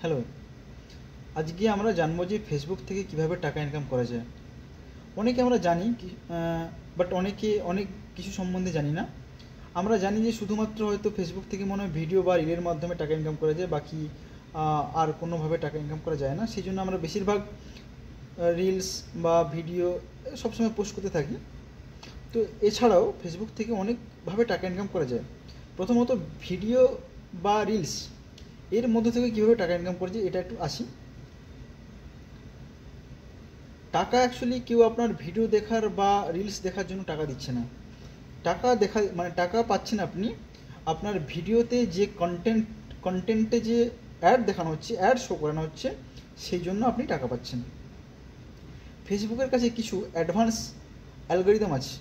Hello, আজকে আমরা জানবো যে ফেসবুক থেকে কিভাবে টাকা ইনকাম করা যায়। অনেকে আমরা জানি কি, বাট অনেকে অনেক কিছু সম্বন্ধে জানি না। আমরা জানি যে শুধুমাত্র হয়তো ফেসবুক থেকে মনে হয় ভিডিও বা রিলের মাধ্যমে টাকা ইনকাম করা যায়, বাকি আর কোনোভাবে টাকা ইনকাম করা যায় না। সেই জন্য আমরা বেশিরভাগ রিলস বা ভিডিও সবসময় পোস্ট করতে থাকি। তো এছাড়াও ফেসবুক থেকে অনেকভাবে টাকা ইনকাম করা যায়। প্রথমত ভিডিও বা রিলস এর মধ্যে থেকে কীভাবে টাকা ইনকাম করা যায় এটা একটু আসি। টাকা অ্যাকচুয়ালি কেউ আপনার ভিডিও দেখার বা রিলস দেখার জন্য টাকা দিচ্ছে না। টাকা দেখা মানে টাকা পাচ্ছেন আপনি আপনার ভিডিওতে যে কন্টেন্টে যে অ্যাড দেখানো হচ্ছে, অ্যাড শো করানো হচ্ছে, সেই জন্য আপনি টাকা পাচ্ছেন। ফেসবুকের কাছে কিছু অ্যাডভান্স অ্যালগরিদম আছে।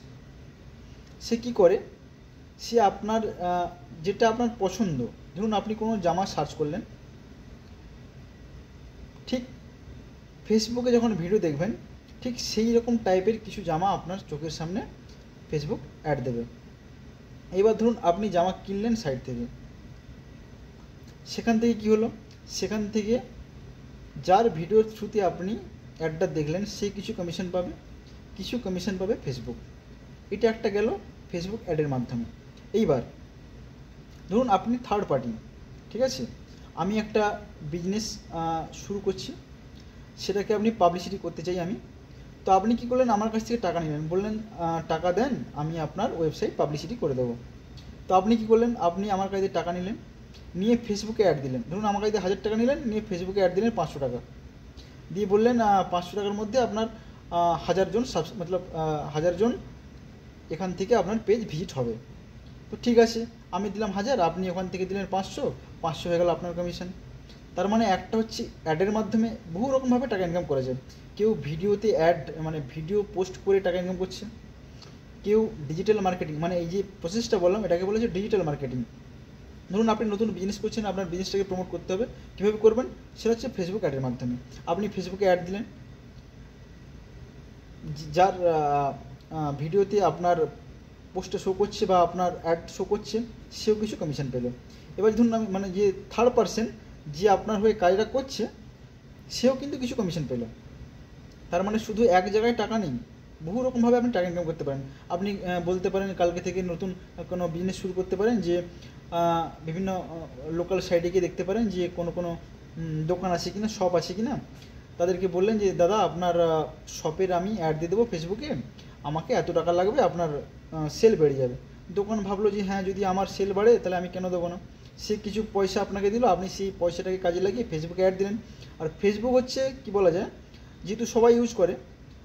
সে কি করে, সে আপনার যেটা আপনার পছন্দ, ধরুন আপনি কোনো জামা সার্চ করলেন, ঠিক ফেসবুকে যখন ভিডিও দেখবেন ঠিক সেই রকম টাইপের কিছু জামা আপনার চোখের সামনে ফেসবুক অ্যাড দেবে। এবার ধরুন আপনি জামা কিনলেন সাইট থেকে, সেখান থেকে কি হলো, সেখান থেকে যার ভিডিওর থ্রুতে আপনি অ্যাডটা দেখলেন সে কিছু কমিশন পাবে, কিছু কমিশন পাবে ফেসবুক। এটা একটা গেল ফেসবুক অ্যাডের মাধ্যমে। এইবার ধরুন আপনি থার্ড পার্টি, ঠিক আছে, আমি একটা বিজনেস শুরু করছি, সেটাকে আপনি পাবলিসিটি করতে চাই আমি। তো আপনি কী করলেন, আমার কাছ থেকে টাকা নিলেন, বললেন টাকা দেন আমি আপনার ওয়েবসাইট পাবলিসিটি করে দেবো। তো আপনি কী করলেন, আপনি আমার কাছ থেকে টাকা নিলেন, নিয়ে ফেসবুকে অ্যাড দিলেন। ধরুন আমার কাছ থেকে 1000 টাকা নিলেন, নিয়ে ফেসবুকে অ্যাড দিলেন 500 টাকা দিয়ে, বললেন 500 টাকার মধ্যে আপনার 1000 জন মতলব 1000 জন এখান থেকে আপনার পেজ ভিজিট হবে। তো ঠিক আছে, আমি দিলাম 1000, আপনি ওখান থেকে দিলেন 500, 500 হয়ে গেল আপনার কমিশন। তার মানে একটা হচ্ছে অ্যাডের মাধ্যমে বহু রকমভাবে টাকা ইনকাম করা যায়। কেউ ভিডিওতে অ্যাড মানে ভিডিও পোস্ট করে টাকা ইনকাম করছে, কেউ ডিজিটাল মার্কেটিং, মানে এই যে প্রসেসটা বললাম এটাকে বলে যে ডিজিটাল মার্কেটিং। ধরুন আপনি নতুন বিজনেস করছেন, আপনার বিজনেসটাকে প্রমোট করতে হবে, কীভাবে করবেন, সেটা হচ্ছে ফেসবুক অ্যাডের মাধ্যমে। আপনি ফেসবুকে অ্যাড দিলেন, যার ভিডিওতে আপনার পোস্টটা শো করছে বা আপনার অ্যাড শো করছে, সেও কিছু কমিশন পেল। এবার ধরুন আমি মানে যে থার্ড পার্সন যে আপনার হয়ে কাজটা করছে, সেও কিন্তু কিছু কমিশন পেল। তার মানে শুধু এক জায়গায় টাকা নেই, বহু রকমভাবে আপনি টাকা ইনকাম করতে পারেন। আপনি বলতে পারেন কালকে থেকে নতুন কোনো বিজনেস শুরু করতে পারেন, যে বিভিন্ন লোকাল সাইডে গিয়ে দেখতে পারেন যে কোনো কোনো দোকান আছে কিনা, শপ আছে কিনা। তাদেরকে বললেন যে দাদা আপনার শপের আমি অ্যাড দিয়ে দেবো ফেসবুকে, আমাকে এত টাকা লাগবে, আপনার সেল বেড়ে যাবে। দোকান ভাবলো যে হ্যাঁ, যদি আমার সেল বাড়ে তাহলে আমি কেন দেবো না। সে কিছু পয়সা আপনাকে দিল, আপনি সেই পয়সাটাকে কাজে লাগিয়ে ফেসবুকে অ্যাড দিলেন। আর ফেসবুক হচ্ছে কি বলা যায়, যেহেতু সবাই ইউজ করে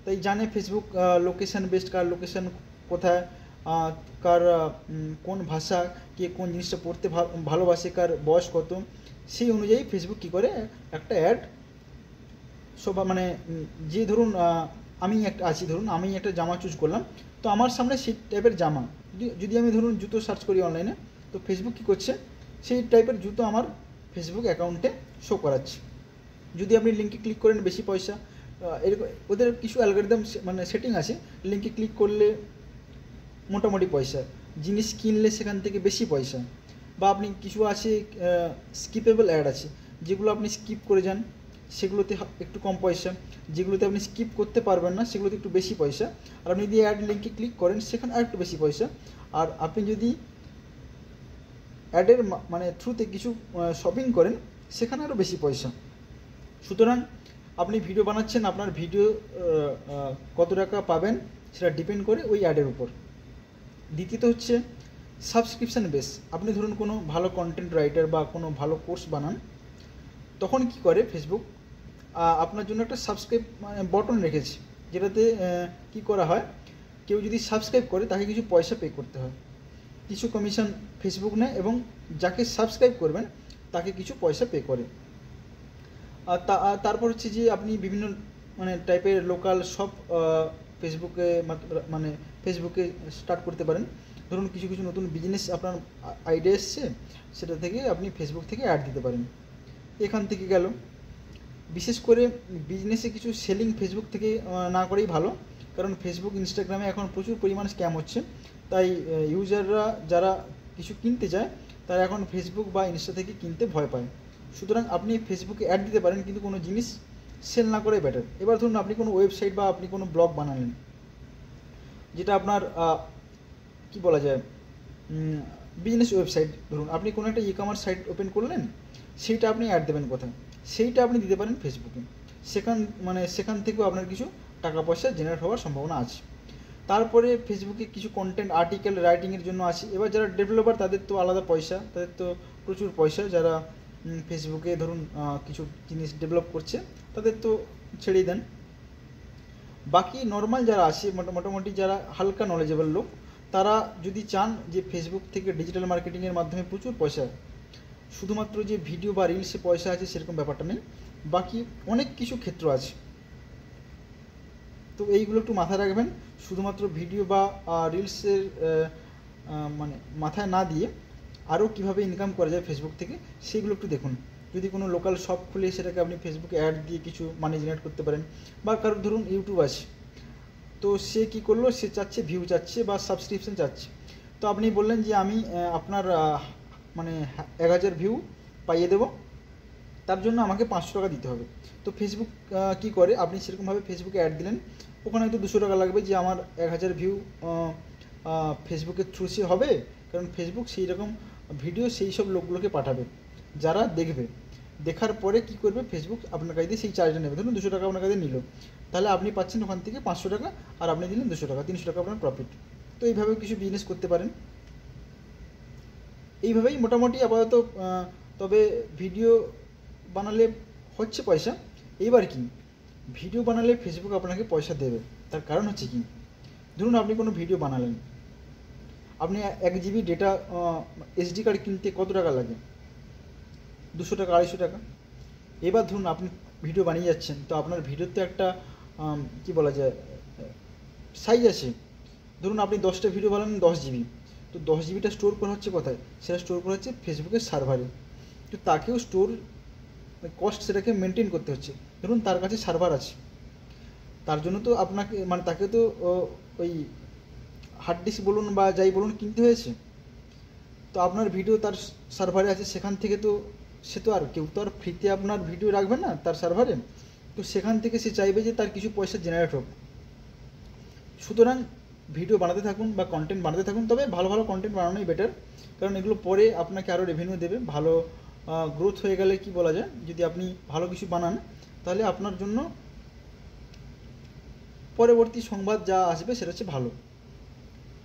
তাই জানে ফেসবুক লোকেশান বেসড, কার লোকেশান কোথায়, কার কোন ভাষা, কে কোন জিনিসটা পড়তে ভালোবাসে, কার বয়স কত, সেই অনুযায়ী ফেসবুক কী করে একটা অ্যাড সব মানে যে ধরুন আমি একটা আছি, ধরুন আমি একটা জামা চুজ করলাম, তো আমার সামনে সেই টাইপের জামা, যদি আমি ধরুন জুতো সার্চ করি অনলাইনে, তো ফেসবুক কী করছে, সেই টাইপের জুতো আমার ফেসবুক অ্যাকাউন্টে শো করাচ্ছে। যদি আপনি লিঙ্কে ক্লিক করেন বেশি পয়সা, এরকম ওদের কিছু অ্যালগরিদম মানে সেটিং আছে, লিঙ্কে ক্লিক করলে মোটামুটি পয়সা, জিনিস কিনলে সেখান থেকে বেশি পয়সা, বা আপনি কিছু আছে স্কিপেবল অ্যাড আছে, যেগুলো আপনি স্কিপ করে যান সেগুলোতে একটু কম পয়সা, যেগুলোতে আপনি স্কিপ করতে পারবেন না সেগুলোতে একটু বেশি পয়সা। আর আপনি যদি অ্যাড লিঙ্কে ক্লিক করেন সেখানে আর একটু বেশি পয়সা। আর আপনি যদি অ্যাডের মানে থ্রুতে কিছু শপিং করেন সেখানে আরও বেশি পয়সা। সুতরাং আপনি ভিডিও বানাচ্ছেন, আপনার ভিডিও কত টাকা পাবেন সেটা ডিপেন্ড করে ওই অ্যাডের উপর। দ্বিতীয়ত হচ্ছে সাবস্ক্রিপশান বেস। আপনি ধরুন কোনো ভালো কন্টেন্ট রাইটার বা কোনো ভালো কোর্স বানান, তখন কি করে ফেসবুক আপনার জন্য একটা সাবস্ক্রাইব মানে বটন রেখেছে, যেটাতে কি করা হয়, কেউ যদি সাবস্ক্রাইব করে তাকে কিছু পয়সা পে করতে হয়, কিছু কমিশন ফেসবুক নেয় এবং যাকে সাবস্ক্রাইব করবেন তাকে কিছু পয়সা পে করে। আর তারপর হচ্ছে যে আপনি বিভিন্ন মানে টাইপের লোকাল সব ফেসবুকে মানে ফেসবুকে স্টার্ট করতে পারেন। ধরুন কিছু কিছু নতুন বিজনেস আপনার আইডিয়া এসছে, সেটা থেকে আপনি ফেসবুক থেকে অ্যাড দিতে পারেন। এখান থেকে গেল। বিশেষ করে বিজনেসে কিছু সেলিং ফেসবুক থেকে না করেই ভালো, কারণ ফেসবুক ইনস্টাগ্রামে এখন প্রচুর পরিমাণ স্ক্যাম হচ্ছে। তাই ইউজাররা যারা কিছু কিনতে চায় তারা এখন ফেসবুক বা ইনস্টা থেকে কিনতে ভয় পায়। সুতরাং আপনি ফেসবুকে অ্যাড দিতে পারেন, কিন্তু কোনো জিনিস সেল না করে বেটার। এবার ধরুন আপনি কোনো ওয়েবসাইট বা আপনি কোনো ব্লগ বানালেন, যেটা আপনার কি বলা যায় বিজনেস ওয়েবসাইট। ধরুন আপনি কোনো একটা ই-কমার্স সাইট ওপেন করলেন, সেইটা আপনি অ্যাড দেবেন কোথায়, সেইটা আপনি দিতে পারেন ফেসবুকে। সেখান থেকেও আপনার কিছু টাকা পয়সা জেনারেট হওয়ার সম্ভাবনা আছে। তারপরে ফেসবুকে কিছু কন্টেন্ট আর্টিকেল রাইটিংয়ের জন্য আছে। এবার যারা ডেভেলপার তাদের তো আলাদা পয়সা, তাদের তো প্রচুর পয়সা। যারা ফেসবুকে ধরুন কিছু জিনিস ডেভেলপ করছে তাদের তো ছেড়েই দেন। বাকি নর্মাল যারা আছে, মোটামুটি যারা হালকা নলেজেবল লোক, তারা যদি চান যে ফেসবুক থেকে ডিজিটাল মার্কেটিংয়ের মাধ্যমে প্রচুর পয়সা, শুধুমাত্র যে ভিডিও বা রিলসে পয়সা আছে সেরকম ব্যাপারটা নেই, বাকি অনেক কিছু ক্ষেত্র আছে। তো এইগুলো একটু মাথায় রাখবেন। শুধুমাত্র ভিডিও বা রিলসের মাথায় না দিয়ে আরও কীভাবে ইনকাম করা যায় ফেসবুক থেকে সেইগুলো একটু দেখুন। যদি কোনো লোকাল শপ খুলে সেটাকে আপনি ফেসবুকে অ্যাড দিয়ে কিছু মানি জেনারেট করতে পারেন। বা কারোর ধরুন ইউটিউব আছে, তো সে কী করলো, সে চাচ্ছে ভিউ চাচ্ছে বা সাবস্ক্রিপশন চাচ্ছে। তো আপনি বললেন যে আমি আপনার 1000 ভিউ পাইয়ে দেবো, তার জন্য আমাকে 500 টাকা দিতে হবে। তো ফেসবুক কী করে, আপনি সেরকমভাবে ফেসবুকে অ্যাড দিলেন, ওখানে হয়তো 200 টাকা লাগবে যে আমার 1000 ভিউ ফেসবুকের থ্রু সে হবে, কারণ ফেসবুক সেই রকম ভিডিও সেই সব লোকগুলোকে পাঠাবে যারা দেখবে। দেখার পরে কি করবে, ফেসবুক আপনার কাছে দিয়ে সেই চার্জটা নেবে। ধরুন 200 টাকা আপনার কাছে নিল, তাহলে আপনি পাচ্ছেন ওখান থেকে 500 টাকা, আর আপনি দিলেন 200 টাকা, 300 টাকা আপনার প্রফিট। তো এইভাবেও কিছু বিজনেস করতে পারেন। এইভাবেই মোটামুটি আপাতত। তবে ভিডিও বানালে হচ্ছে পয়সা। এইবার কি, ভিডিও বানালে ফেসবুক আপনাকে পয়সা দেবে, তার কারণ হচ্ছে কি, ধরুন আপনি কোনো ভিডিও বানালেন, আপনি 1 GB ডেটা SD কার্ড কিনতে কত টাকা লাগে, 200 টাকা 250 টাকা। এবার ধরুন আপনি ভিডিও বানিয়ে যাচ্ছেন, তো আপনার ভিডিওতে একটা কি বলা যায় সাইজ আছে। ধরুন আপনি 10টা ভিডিও বানালেন 10 GB, তো 10 GBটা স্টোর করা হচ্ছে কোথায়, সেটা স্টোর করা হচ্ছে ফেসবুকের সার্ভারে। তো তাকেও স্টোর কস্ট সেটাকে মেনটেন করতে হচ্ছে। ধরুন তার কাছে সার্ভার আছে, তার জন্য তো আপনাকে তাকে তো ওই হার্ড ডিস্ক বলুন বা যাই বলুন কিনতে হয়েছে। তো আপনার ভিডিও তার সার্ভারে আছে, সেখান থেকে তো সে তো আর কেউ তো আর ফ্রিতে আপনার ভিডিও রাখবে না তার সার্ভারে। তো সেখান থেকে সে চাইবে যে তার কিছু পয়সা জেনারেট হোক। সুতরাং ভিডিও বানাতে থাকুন বা কন্টেন্ট বানাতে থাকুন, তবে ভালো ভালো কন্টেন্ট বানানোই বেটার, কারণ এগুলো পরে আপনাকে আরও রেভিনিউ দেবে। ভালো গ্রোথ হয়ে গেলে কি বলা যায়, যদি আপনি ভালো কিছু বানান, তাহলে আপনার জন্য পরবর্তী সংবাদ যা আসবে সেটা হচ্ছে ভালো।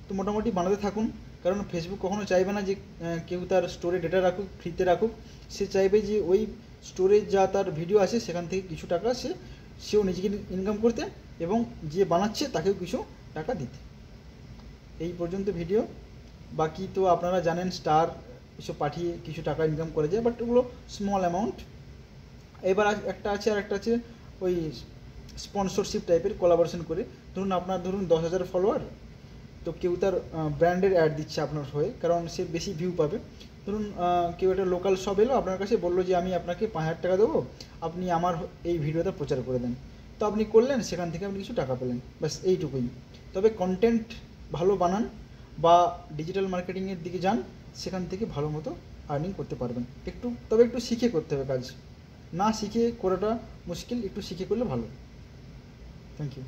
তো মোটামুটি বানাতে থাকুন, কারণ ফেসবুক কখনো চাইবে না যে কেউ তার স্টোরে ডেটা রাখুক, ফ্রিতে রাখুক। সে চাইবে যে ওই স্টোরে যা তার ভিডিও আছে সেখান থেকে কিছু টাকা সেও নিজেকে ইনকাম করতে, এবং যে বানাচ্ছে তাকেও কিছু টাকা দিতে। এই পর্যন্ত ভিডিও। বাকি তো আপনারা জানেন স্টার এসব পাঠিয়ে কিছু টাকা ইনকাম করা যায়, বাট ওগুলো স্মল অ্যামাউন্ট। এবার একটা আছে ওই স্পন্সরশিপ টাইপের, কোলাবোরেশন করে। ধরুন 10,000 ফলোয়ার, তো কেউ তার ব্র্যান্ডের অ্যাড দিচ্ছে আপনার হয়ে, কারণ সে বেশি ভিউ পাবে। ধরুন কেউ একটা লোকাল শপ এলো আপনার কাছে, বললো যে আমি আপনাকে 5,000 টাকা দেবো, আপনি আমার এই ভিডিওটা প্রচার করে দেন। তো আপনি করলেন, সেখান থেকে আপনি কিছু টাকা পেলেন, ব্যাস এইটুকুই। তবে কন্টেন্ট ভালো বানান বা ডিজিটাল মার্কেটিংয়ের দিকে যান, সেখান থেকে ভালো মতো আর্নিং করতে পারবেন। তবে একটু শিখে করতে হবে কাজ, না শিখে করাটা মুশকিল, একটু শিখে করলে ভালো। Thank you.